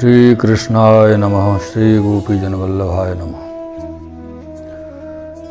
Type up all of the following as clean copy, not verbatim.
श्री कृष्णाय नमः। श्री गोपीजनवल्लभाय नमः।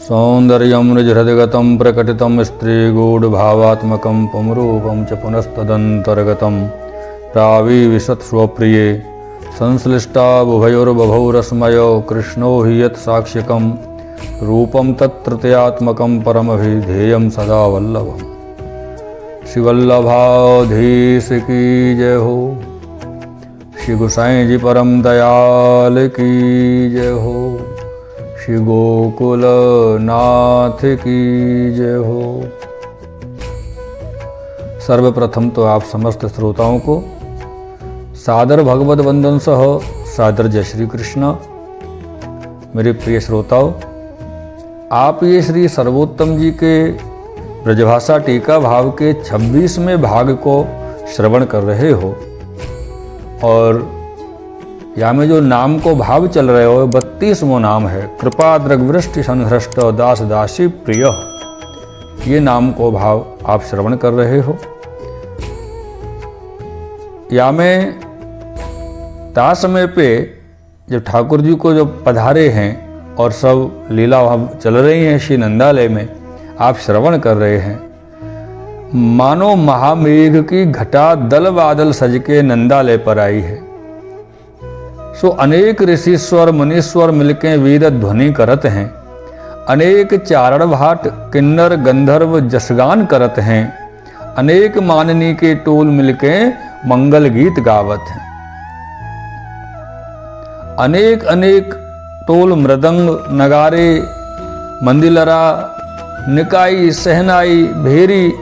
सौंदर्यं निजहृदगतं प्रकटितं स्त्रीगूढभावात्मकं पुंरूपं च पुनस्तदन्तर्गतं प्राविविशत् स्वप्रिये संश्लिष्टाबुभयोर्बभौ रसमयो कृष्णो हि यत् साक्ष्यकं रूपं तत्तृतीयात्मकं परमभिधेयं सदा वल्लभम्। श्री वल्लभाधीश की जय हो। श्री गोसाई जी परम दयाल की जय हो। श्री गोकुल नाथ की जय हो। सर्वप्रथम तो आप समस्त श्रोताओं को सादर भगवत वंदन सह सादर जय श्री कृष्ण। मेरे प्रिय श्रोताओं, आप ये श्री सर्वोत्तम जी के ब्रजभाषा टीका भाव के 26वें भाग को श्रवण कर रहे हो और यहाँ में जो नाम को भाव चल रहे हो 32वां नाम है कृपा दृग्वृष्टि संहृष्ट दास दासी प्रिय। ये नाम को भाव आप श्रवण कर रहे हो। यहाँ में ता समय पे जब ठाकुर जी को जो पधारे हैं और सब लीला वहाँ चल रही हैं श्री नंदालय में, आप श्रवण कर रहे हैं। मानो महामेघ की घटा दल बादल सज के नंदालय पर आई है। सो अनेक ऋषिश्वर मुनीश्वर मिलके वेद ध्वनि करत हैं। अनेक चारण भाट किन्नर गंधर्व जसगान करत हैं। अनेक माननी के टोल मिलके मंगल गीत गावत हैं। अनेक अनेक टोल मृदंग नगारे मंदिलरा निकाई सहनाई भेरी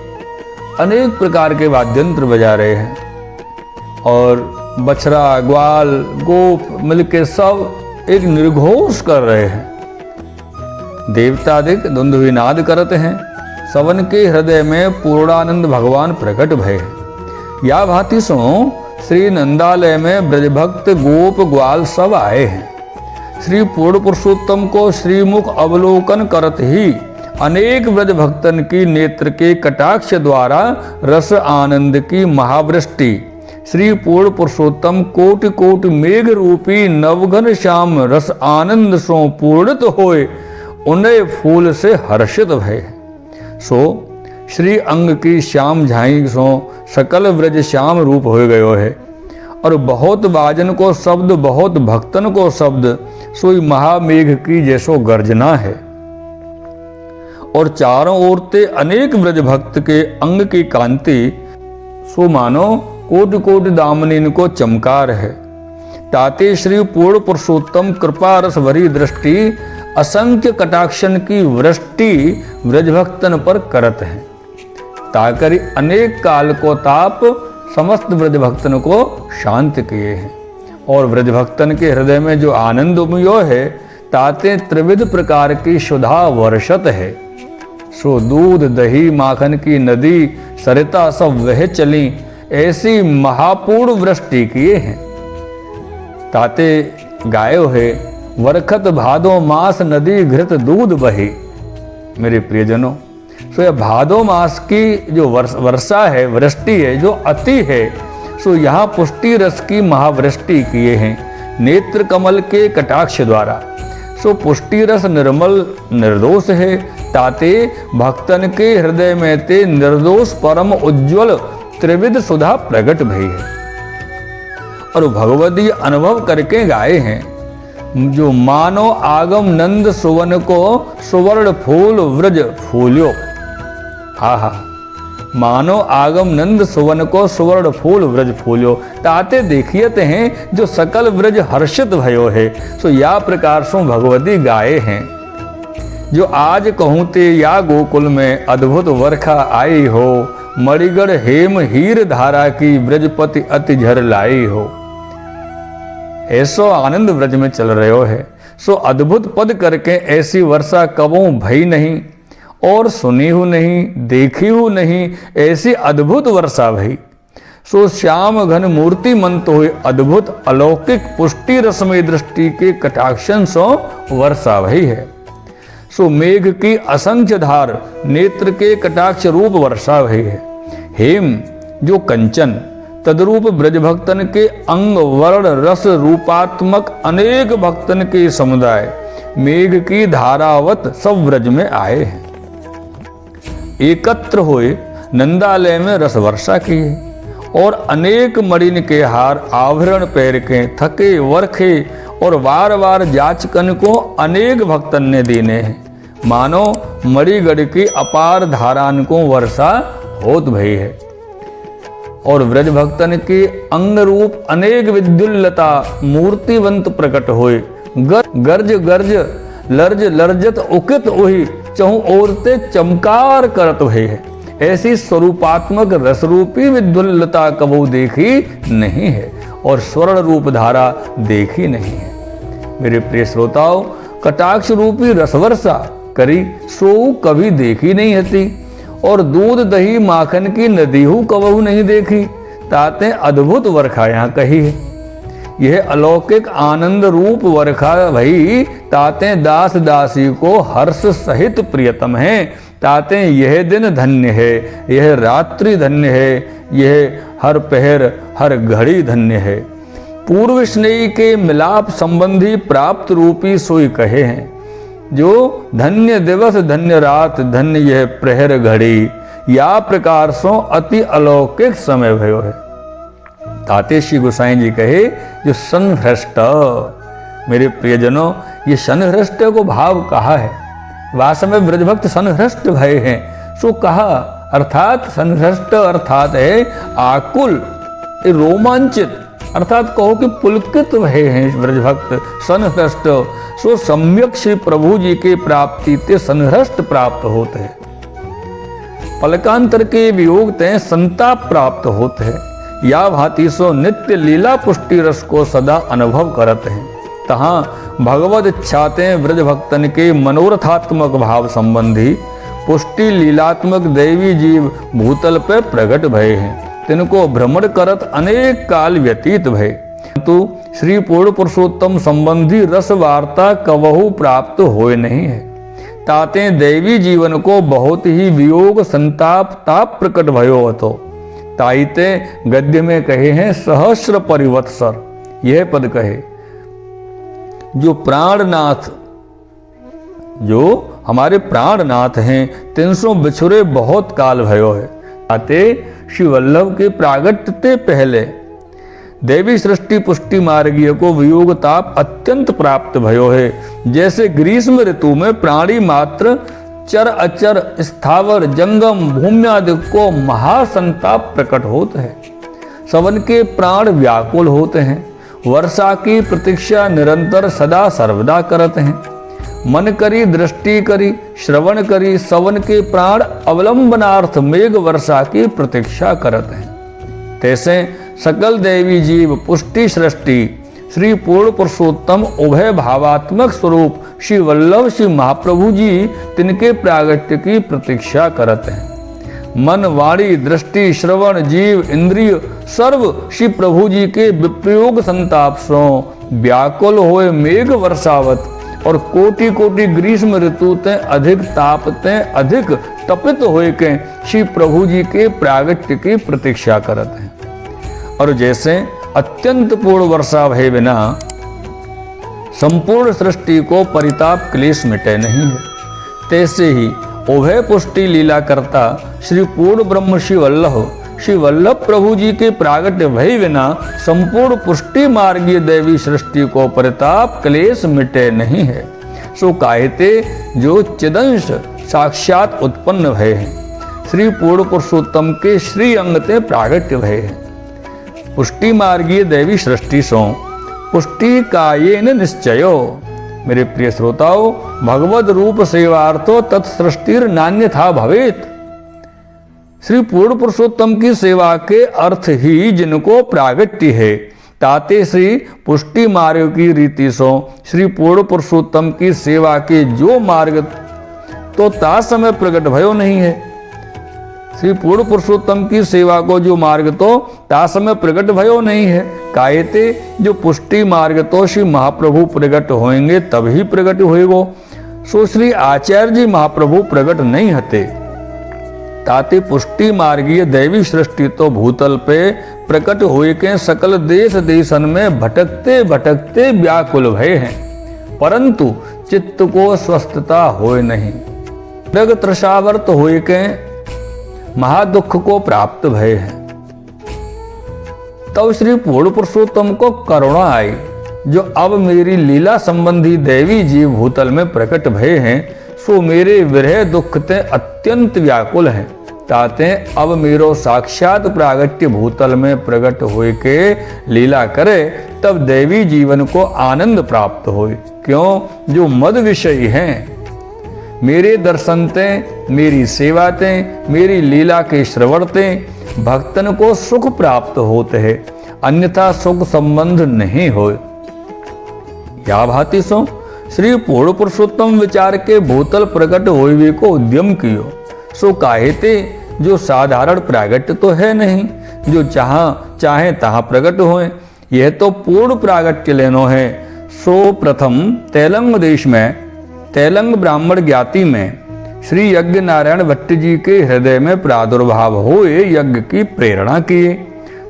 अनेक प्रकार के वाद्यंत्र बजा रहे हैं और बछड़ा ग्वाल गोप मिलके सब एक निर्घोष कर रहे हैं। देवतादिक धुंधुविनाद करते हैं। सवन के हृदय में पूर्णानंद भगवान प्रकट भय। या भांति सो श्री नंदालय में ब्रजभक्त गोप ग्वाल सब आए हैं। श्री पूर्ण पुरुषोत्तम को श्रीमुख अवलोकन करत ही अनेक ब्रज भक्तन की नेत्र के कटाक्ष द्वारा रस आनंद की महावृष्टि श्री पूर्ण पुरुषोत्तम कोटि कोटि मेघ रूपी नवघन श्याम रस आनंद सो पूर्णत होए उन्हें फूल से हर्षित भय। सो श्री अंग की श्याम झाई सो सकल ब्रज श्याम रूप हो गयो है। और बहुत बाजन को शब्द बहुत भक्तन को शब्द सोई महामेघ की जैसो गर्जना है। और चारों ओर ते अनेक ब्रज भक्त के अंग की कांति सो मानो कोटि कोटि दामनीन को चमकार है। ताते श्री पूर्ण पुरुषोत्तम कृपा रस भरी दृष्टि असंख्य कटाक्षन की वृष्टि ब्रज भक्तन पर करत है। ताकरि अनेक काल को ताप समस्त ब्रज भक्तन को शांत किए हैं। और ब्रज भक्तन के हृदय में जो आनंद उमयो है ताते त्रिविध प्रकार की सुधा वर्षत है। सो दूध दही माखन की नदी सरिता सब वह चली ऐसी महापूर्ण वृष्टि किए हैं। ताते गायो है वरखत भादो मास नदी घृत दूध बही। मेरे प्रियजनों, सो यह भादो मास की जो वर्षा है वृष्टि है जो अति है सो यहाँ पुष्टि रस की महावृष्टि किए हैं नेत्र कमल के कटाक्ष द्वारा। सो पुष्टि रस निर्मल निर्दोष है। ताते भक्तन के हृदय में ते निर्दोष परम उज्ज्वल त्रिविध सुधा प्रकट भई है। और भगवती अनुभव करके गाए हैं जो मानो आगम नंद सुवन को सुवर्ण फूल व्रज फूल्यो। आहा, मानो आगम नंद सुवन को सुवर्ण फूल व्रज फूल्यो। ताते देखियत हैं जो सकल व्रज हर्षित भयो है। सो या प्रकार सो भगवती गाए हैं जो आज कहूँ ते या गोकुल में अद्भुत वर्षा आई हो। मणिगढ़ हेम हीर धारा की ब्रजपति अति झर लाई हो। ऐसो आनंद ब्रज में चल रहे हो है। सो अद्भुत पद करके ऐसी वर्षा कबों भई नहीं और सुनी हूँ नहीं देखी हूँ नहीं ऐसी अद्भुत वर्षा भई। सो श्याम घन मूर्ति मंत हुए अद्भुत अलौकिक पुष्टि रसमय दृष्टि के कटाक्षन सो वर्षा भई है। सो मेघ की असंख्य धार नेत्र के कटाक्ष रूप वर्षा भई है। हेम जो कंचन तद्रूप ब्रज भक्तन के अंग वर्ण रस रूपात्मक अनेक भक्तन के समुदाय मेघ की धारावत सब ब्रज में आए हैं। एकत्र हुए नंदालय में रस वर्षा की है और अनेक मणिन के हार आभरण पैर के थके वर्खे और बार बार जाचकन को अनेक भक्तन ने दीने हैं। मानो मणिगढ़ की अपार धारान को वर्षा होत भई है। और ब्रज भक्तन के अंग रूप अनेक विद्युल्लता मूर्तिवंत प्रकट होए। गर्ज गर्ज लर्ज लर्जत उकित ओहि चहु ओरते चमकार करत भई है। ऐसी स्वरूपात्मक रसरूपी विद्युल्लता कबू देखी नहीं है और स्वर्ण रूप धारा देखी नहीं है। मेरे प्रिय श्रोताओं, कटाक्ष रूपी रसवर्षा करी सो कभी देखी नहीं हती और दूध दही माखन की नदीहू कबहू नहीं देखी। ताते अद्भुत वर्षा यहाँ कही है। यह अलौकिक आनंद रूप वर्षा भई ताते दास दासी को हर्ष सहित प्रियतम है। ताते यह दिन धन्य है, यह रात्रि धन्य है, यह हर पहर हर घड़ी धन्य है। पूर्व स्नेही के मिलाप संबंधी प्राप्त रूपी सोई कहे हैं, जो धन्य दिवस धन्य रात धन्य यह प्रहर घड़ी या प्रकार सो अति अलौकिक समय भयो है। ताते श्री गोसाई जी कहे जो संहृष्ट, मेरे प्रियजनों ये संहृष्ट को भाव कहा है। वास्तव में ब्रजभक्त संहृष्ट भय हैं सो कहा, अर्थात संहृष्ट अर्थात है आकुल रोमांचित, अर्थात कहो कि पुलकित भय हैं ब्रजभक्त संहृष्ट। सो सम्यक श्री प्रभु जी के प्राप्ति ते संहृष्ट प्राप्त होते हैं। पलकांतर के वियोग ते संताप प्राप्त होते हैं। या भांति सो नित्य लीला पुष्टि रस को सदा अनुभव करते हैं। तहाँ भगवत इच्छाते ब्रज भक्तन के मनोरथात्मक भाव संबंधी पुष्टि लीलात्मक दैवी जीव भूतल पे प्रकट भय हैं। तिनको भ्रमण करत अनेक काल व्यतीत भय, किंतु श्री पूर्ण पुरुषोत्तम संबंधी रस वार्ता कबहू प्राप्त होए नहीं है। ताते दैवी जीवन को बहुत ही वियोग संताप ताप प्रकट भयो हतो। ताइते गद्य में कहे हैं सहस्र परिवत्सर, यह पद कहे जो प्राणनाथ, जो हमारे प्राणनाथ हैं 300 बिछुरे बहुत काल भयो है। आते श्री वल्लभ के प्रागट्य ते पहले देवी सृष्टि पुष्टि मार्गीय को वियोग ताप अत्यंत प्राप्त भयो है। जैसे ग्रीष्म ऋतु में प्राणी मात्र चर अचर स्थावर जंगम भूम्यादि को महासंताप प्रकट होते हैं। सवन के प्राण व्याकुल होते हैं। वर्षा की प्रतीक्षा निरंतर सदा सर्वदा करते हैं। मन करी दृष्टि करी श्रवण करी सवन के प्राण अवलंबनार्थ मेघ वर्षा की प्रतीक्षा करते हैं। तैसे सकल देवी जीव पुष्टि सृष्टि श्री पूर्ण पुरुषोत्तम उभय भावात्मक स्वरूप श्री वल्लभ श्री महाप्रभु जी तिनके प्रागट्य की प्रतीक्षा करते हैं। मन वाणी दृष्टि श्रवण जीव इंद्रिय सर्व श्री प्रभु जी के विप्रयोग संताप सो व्याकुल होए मेघ वर्षावत और कोटि कोटि ग्रीष्म ऋतु ते अधिक ताप ते अधिक तपित होए के श्री प्रभु जी के प्रागट्य की प्रतीक्षा करते हैं। और जैसे अत्यंत पूर्ण वर्षा भय बिना संपूर्ण सृष्टि को परिताप क्लेश मिटे नहीं है, तैसे ही उभय पुष्टि लीला करता श्री पूर्ण ब्रह्म श्री वल्लभ प्रभु जी के प्रागट्य भय बिना संपूर्ण पुष्टि मार्गीय दैवी सृष्टि को परिताप क्लेश मिटे नहीं है। सो कायते जो चिदंश साक्षात उत्पन्न भय है श्री पूर्ण पुरुषोत्तम के श्री अंगते प्रागट्य भय है। पुष्टि मार्गीय दैवी सृष्टि सो पुष्टि कायेन निश्चयो। मेरे प्रिय श्रोताओं, भगवद रूप सेवार्थो तत्सृष्टिर नान्य था भवेत। श्री पूर्ण पुरुषोत्तम की सेवा के अर्थ ही जिनको प्रागट्य है, ताते श्री पुष्टि मार्ग की रीति सो श्री पूर्ण पुरुषोत्तम की सेवा के जो मार्ग तो ता समय प्रकट भयो नहीं है। श्री पूर्ण पुरुषोत्तम की सेवा को जो मार्ग तो ता समय प्रकट भयो नहीं है। कायते जो पुष्टि मार्ग तो श्री महाप्रभु प्रकट होएंगे तभी प्रकट होएगो। सो श्री आचार्य जी महाप्रभु प्रकट नहीं हते। ताते पुष्टि मार्गीय दैवी सृष्टि तो भूतल पे प्रकट हुए के सकल देश देशन में भटकते भटकते व्याकुल भय हैं, परंतु चित्त को स्वस्थता होए नहीं। मृग तृषावर्त हुए के महादुख को प्राप्त भय है। तब श्री पूर्ण पुरुषोत्तम को करुणा आई, जो अब मेरी लीला संबंधी दैवी जीव भूतल में प्रकट भय हैं, सो मेरे विरह दुख ते अत्यंत व्याकुल हैं। ताते अब मेरो साक्षात प्रागट्य भूतल में प्रकट हुए के लीला करे, तब दैवी जीवन को आनंद प्राप्त होए। क्यों? जो मद विषयी हैं। मेरे दर्शनते, मेरी सेवाते, मेरी लीला के श्रवणते भक्तन को सुख प्राप्त होते हैं, अन्यथा सुख संबंध नहीं हो। या भांति सो श्री पूर्ण पुरुषोत्तम विचार के भूतल प्रकट होइवे को उद्यम कियो, सो काहेते जो साधारण प्रागट्य तो है नहीं, जो चाहे तहाँ प्रकट होए। यह तो पूर्ण प्रागट्य लेनो है। सो प्रथम तेलंग देश में, तेलंग ब्राह्मण ज्ञाति में श्री यज्ञ नारायण भट्ट जी के हृदय में प्रादुर्भाव हुए यज्ञ की प्रेरणा किए।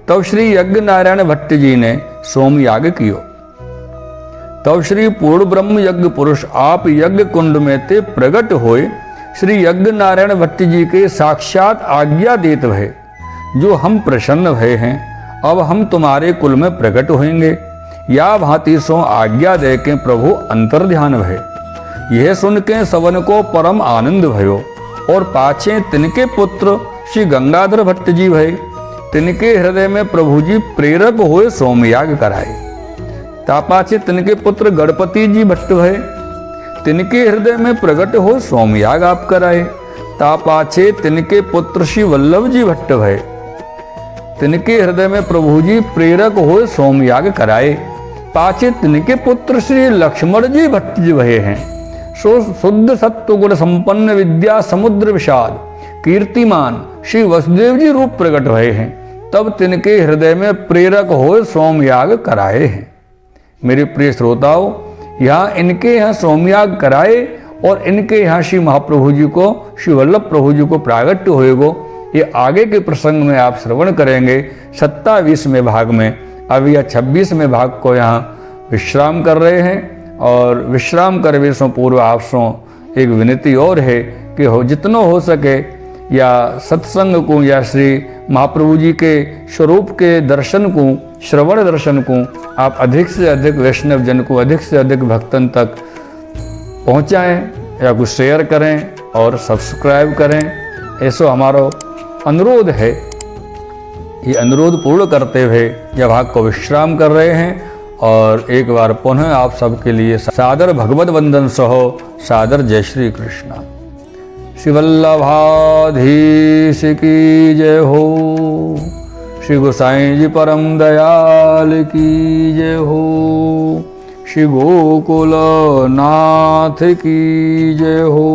तब श्री यज्ञ नारायण भट्ट जी ने सोम याग कियो। तब श्री पूर्ण ब्रह्म यज्ञ पुरुष आप यज्ञ कुंड में ते प्रकट होए, श्री यज्ञ नारायण भट्ट जी के साक्षात आज्ञा देत भय, जो हम प्रसन्न भय हैं, अब हम तुम्हारे कुल में प्रकट होंगे। या भांति सो आज्ञा दे के प्रभु अंतर्ध्यान भय। यह सुन के सवन को परम आनंद भयो, और पाछे तिनके पुत्र श्री गंगाधर भट्ट जी भय। तिनके हृदय में प्रभु जी प्रेरक हुए सोमयाग कराए। तापाचे तिनके पुत्र गणपति जी भट्ट भय, तिनके हृदय में प्रकट हो सोमयाग आप कराए। तापाचे तिनके पुत्र श्री वल्लभ जी भट्ट भय, तिनके हृदय में प्रभु जी प्रेरक हुए सोमयाग कराए। पाचे तिनके पुत्र श्री लक्ष्मण जी भट्ट जी भय हैं, सो शुद्ध सत्व गुण संपन्न विद्या समुद्र विषाद कीर्तिमान श्री वसुदेव जी रूप प्रकट भय हैं। तब तिनके हृदय में प्रेरक हो सोमयाग कराए हैं। मेरे प्रिय श्रोताओं, यहाँ इनके यहाँ सोमयाग कराए और इनके यहाँ श्री महाप्रभु जी को, श्री वल्लभ प्रभु जी को प्रागट्य होएगो। ये आगे के प्रसंग में आप श्रवण करेंगे 27वें भाग में। अब यह 26वें भाग को यहाँ विश्राम कर रहे हैं, और विश्राम करवे सो पूर्व आप सो एक विनती और है कि जितनो हो सके या सत्संग को या श्री महाप्रभु जी के स्वरूप के दर्शन को, श्रवण दर्शन को आप अधिक से अधिक वैष्णव जन को, अधिक से अधिक भक्तन तक पहुँचाएँ, या कुछ शेयर करें और सब्सक्राइब करें। ऐसा हमारा अनुरोध है। ये अनुरोध पूर्ण करते हुए यह भाग को विश्राम कर रहे हैं, और एक बार पुनः आप सबके लिए सादर भगवत वंदन सहो सादर जय श्री कृष्ण। श्री वल्लभाधीश की जय हो, श्री गोसाई जी परम दयाल की जय हो, श्री गोकुल नाथ की जय हो।